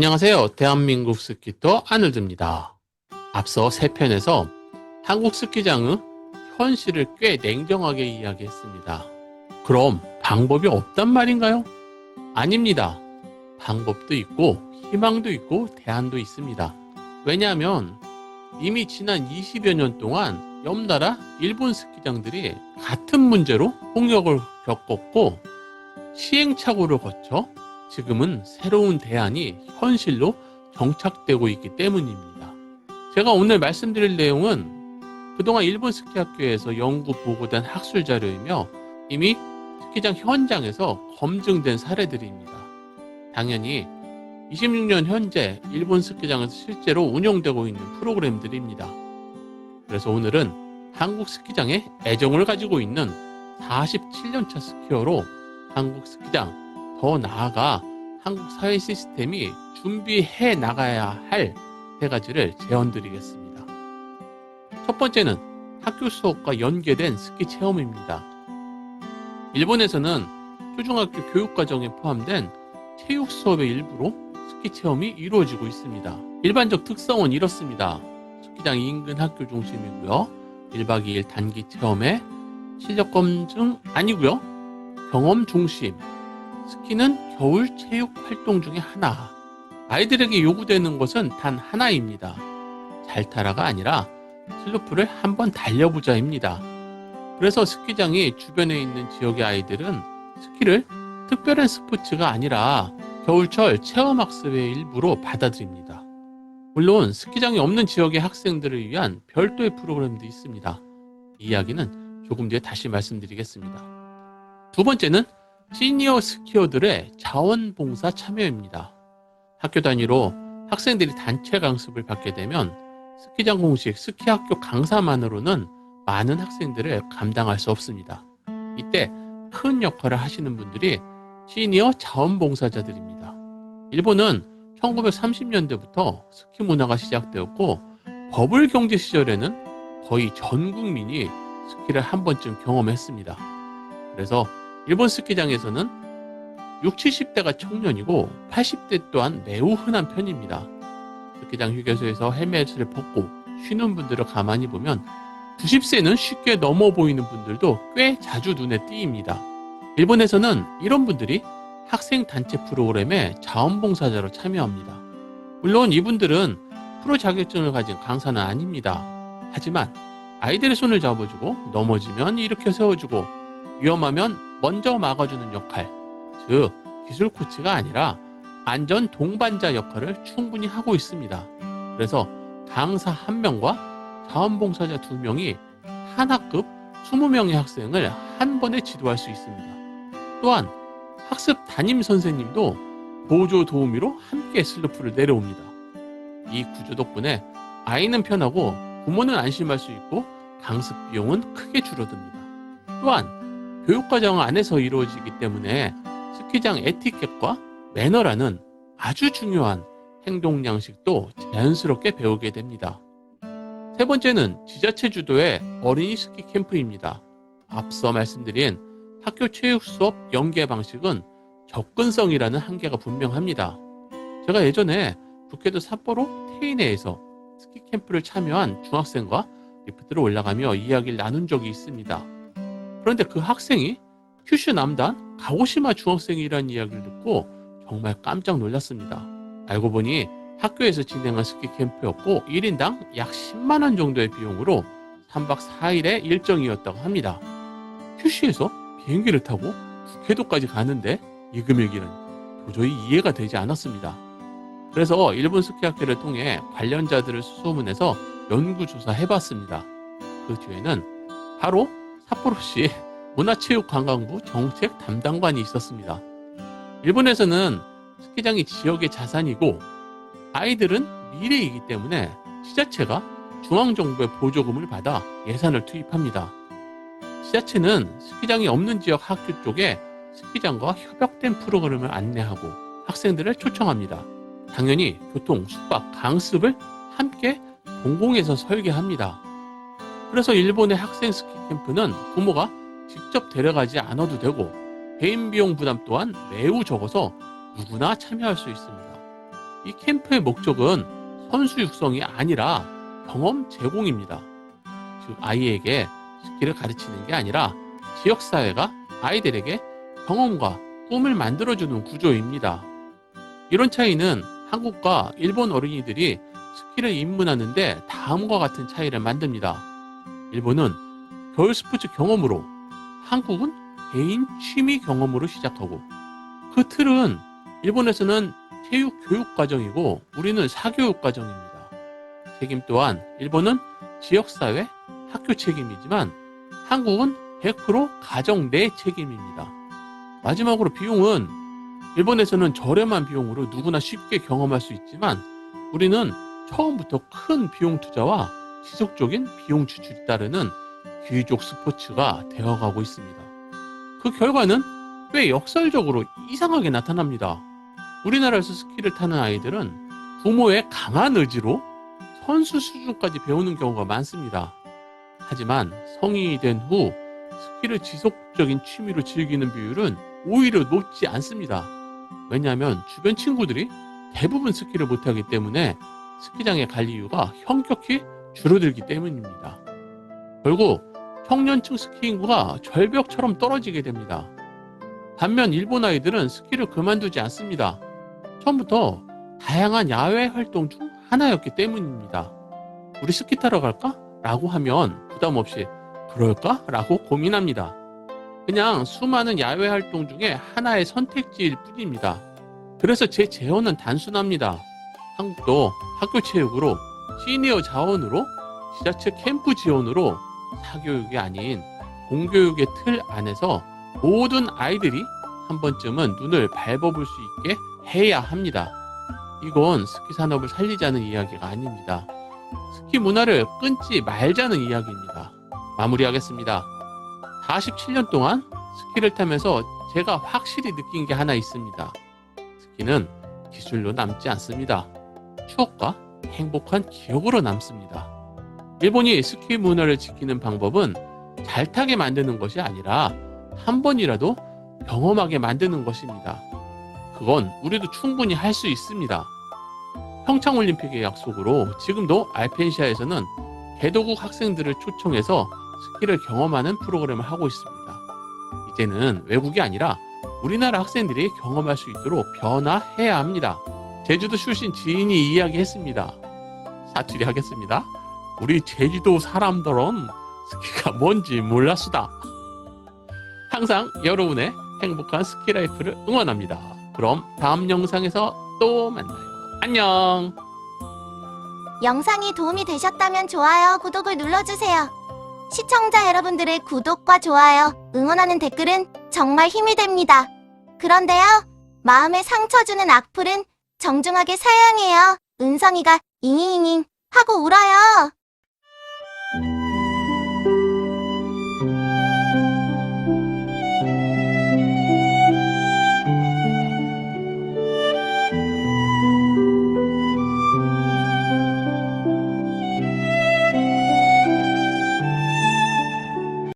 안녕하세요. 대한민국 스키터 아놀드입니다. 앞서 3편에서 한국 스키장의 현실을 꽤 냉정하게 이야기했습니다. 그럼 방법이 없단 말인가요? 아닙니다. 방법도 있고 희망도 있고 대안도 있습니다. 왜냐하면 이미 지난 20여 년 동안 옆 나라 일본 스키장들이 같은 문제로 홍역을 겪었고 시행착오를 거쳐 지금은 새로운 대안이 현실로 정착되고 있기 때문입니다. 제가 오늘 말씀드릴 내용은 그동안 일본 스키 학교에서 연구 보고된 학술 자료이며 이미 스키장 현장에서 검증된 사례들입니다. 당연히 26년 현재 일본 스키장에서 실제로 운영되고 있는 프로그램들입니다. 그래서 오늘은 한국 스키장에 애정을 가지고 있는 47년차 스키어로 한국 스키장, 더 나아가 한국 사회 시스템이 준비해 나가야 할 3가지를 제언드리겠습니다. 첫 번째는 학교 수업과 연계된 스키 체험입니다. 일본에서는 초중학교 교육과정에 포함된 체육 수업의 일부로 스키 체험이 이루어지고 있습니다. 일반적 특성은 이렇습니다. 스키장 인근 학교 중심이고요. 1박 2일 단기 체험에 실력 검증 아니고요. 경험 중심. 스키는 겨울 체육 활동 중에 하나. 아이들에게 요구되는 것은 단 하나입니다. 잘 타라가 아니라 슬로프를 한번 달려보자입니다. 그래서 스키장이 주변에 있는 지역의 아이들은 스키를 특별한 스포츠가 아니라 겨울철 체험학습의 일부로 받아들입니다. 물론 스키장이 없는 지역의 학생들을 위한 별도의 프로그램도 있습니다. 이 이야기는 조금 뒤에 다시 말씀드리겠습니다. 두 번째는 시니어 스키어들의 자원봉사 참여입니다. 학교 단위로 학생들이 단체 강습을 받게 되면 스키장 공식 스키학교 강사만으로는 많은 학생들을 감당할 수 없습니다. 이때 큰 역할을 하시는 분들이 시니어 자원봉사자들입니다. 일본은 1930년대부터 스키 문화가 시작되었고 버블 경제 시절에는 거의 전 국민이 스키를 한 번쯤 경험했습니다. 그래서 일본 스키장에서는 60, 70대가 청년이고 80대 또한 매우 흔한 편입니다. 스키장 휴게소에서 헬멧을 벗고 쉬는 분들을 가만히 보면 90세는 쉽게 넘어 보이는 분들도 꽤 자주 눈에 띄입니다. 일본에서는 이런 분들이 학생 단체 프로그램에 자원봉사자로 참여합니다. 물론 이분들은 프로 자격증을 가진 강사는 아닙니다. 하지만 아이들의 손을 잡아주고 넘어지면 일으켜 세워주고 위험하면 먼저 막아주는 역할, 즉 기술 코치가 아니라 안전 동반자 역할을 충분히 하고 있습니다. 그래서 강사 1명과 자원봉사자 2명이 한 학급 20명의 학생을 한 번에 지도할 수 있습니다. 또한 학습 담임 선생님도 보조 도우미로 함께 슬로프를 내려옵니다. 이 구조 덕분에 아이는 편하고 부모는 안심할 수 있고 강습 비용은 크게 줄어듭니다. 또한 교육과정 안에서 이루어지기 때문에 스키장 에티켓과 매너라는 아주 중요한 행동 양식도 자연스럽게 배우게 됩니다. 세 번째는 지자체 주도의 어린이 스키 캠프입니다. 앞서 말씀드린 학교 체육 수업 연계 방식은 접근성이라는 한계가 분명합니다. 제가 예전에 북해도 삿포로 테이네에서 스키 캠프를 참여한 중학생과 리프트를 올라가며 이야기를 나눈 적이 있습니다. 그런데 그 학생이 큐슈 남단 가고시마 중학생이라는 이야기를 듣고 정말 깜짝 놀랐습니다. 알고 보니 학교에서 진행한 스키 캠프였고 1인당 약 10만 원 정도의 비용으로 3박 4일의 일정이었다고 합니다. 큐슈에서 비행기를 타고 북해도까지 가는데 이 금액이란 도저히 이해가 되지 않았습니다. 그래서 일본 스키 학회를 통해 관련자들을 수소문해서 연구조사해봤습니다. 그 뒤에는 바로 삿포로시 문화체육관광부 정책 담당관이 있었습니다. 일본에서는 스키장이 지역의 자산이고 아이들은 미래이기 때문에 지자체가 중앙정부의 보조금을 받아 예산을 투입합니다. 지자체는 스키장이 없는 지역 학교 쪽에 스키장과 협약된 프로그램을 안내하고 학생들을 초청합니다. 당연히 교통, 숙박, 강습을 함께 공공에서 설계합니다. 그래서 일본의 학생 스키 캠프는 부모가 직접 데려가지 않아도 되고 개인 비용 부담 또한 매우 적어서 누구나 참여할 수 있습니다. 이 캠프의 목적은 선수 육성이 아니라 경험 제공입니다. 즉 아이에게 스킬을 가르치는 게 아니라 지역사회가 아이들에게 경험과 꿈을 만들어주는 구조입니다. 이런 차이는 한국과 일본 어린이들이 스킬을 입문하는데 다음과 같은 차이를 만듭니다. 일본은 겨울 스포츠 경험으로, 한국은 개인 취미 경험으로 시작하고, 그 틀은 일본에서는 체육 교육 과정이고 우리는 사교육 과정입니다. 책임 또한 일본은 지역사회, 학교 책임이지만 한국은 100% 가정 내 책임입니다. 마지막으로 비용은 일본에서는 저렴한 비용으로 누구나 쉽게 경험할 수 있지만 우리는 처음부터 큰 비용 투자와 지속적인 비용 지출이 따르는 귀족 스포츠가 되어가고 있습니다. 그 결과는 꽤 역설적으로 이상하게 나타납니다. 우리나라에서 스키를 타는 아이들은 부모의 강한 의지로 선수 수준까지 배우는 경우가 많습니다. 하지만 성인이 된 후 스키를 지속적인 취미로 즐기는 비율은 오히려 높지 않습니다. 왜냐하면 주변 친구들이 대부분 스키를 못하기 때문에 스키장에 갈 이유가 현격히 줄어들기 때문입니다. 결국 청년층 스키 인구가 절벽처럼 떨어지게 됩니다. 반면 일본 아이들은 스키를 그만두지 않습니다. 처음부터 다양한 야외 활동 중 하나였기 때문입니다. 우리 스키 타러 갈까? 라고 하면 부담 없이 그럴까? 라고 고민합니다. 그냥 수많은 야외 활동 중에 하나의 선택지일 뿐입니다. 그래서 제 제언은 단순합니다. 한국도 학교 체육으로, 시니어 자원으로, 지자체 캠프 지원으로 사교육이 아닌 공교육의 틀 안에서 모든 아이들이 한 번쯤은 눈을 밟아볼 수 있게 해야 합니다. 이건 스키 산업을 살리자는 이야기가 아닙니다. 스키 문화를 끊지 말자는 이야기입니다. 마무리하겠습니다. 47년 동안 스키를 타면서 제가 확실히 느낀 게 하나 있습니다. 스키는 기술로 남지 않습니다. 추억과 행복한 기억으로 남습니다. 일본이 스키 문화를 지키는 방법은 잘 타게 만드는 것이 아니라 한 번이라도 경험하게 만드는 것입니다. 그건 우리도 충분히 할 수 있습니다. 평창올림픽의 약속으로 지금도 알펜시아에서는 개도국 학생들을 초청해서 스키를 경험하는 프로그램을 하고 있습니다. 이제는 외국이 아니라 우리나라 학생들이 경험할 수 있도록 변화해야 합니다. 제주도 출신 지인이 이야기했습니다. 사투리 하겠습니다. 우리 제주도 사람들은 스키가 뭔지 몰랐수다. 항상 여러분의 행복한 스키 라이프를 응원합니다. 그럼 다음 영상에서 또 만나요. 안녕. 영상이 도움이 되셨다면 좋아요, 구독을 눌러주세요. 시청자 여러분들의 구독과 좋아요, 응원하는 댓글은 정말 힘이 됩니다. 그런데요, 마음에 상처 주는 악플은 정중하게 사양해요. 은성이가 잉잉잉 하고 울어요.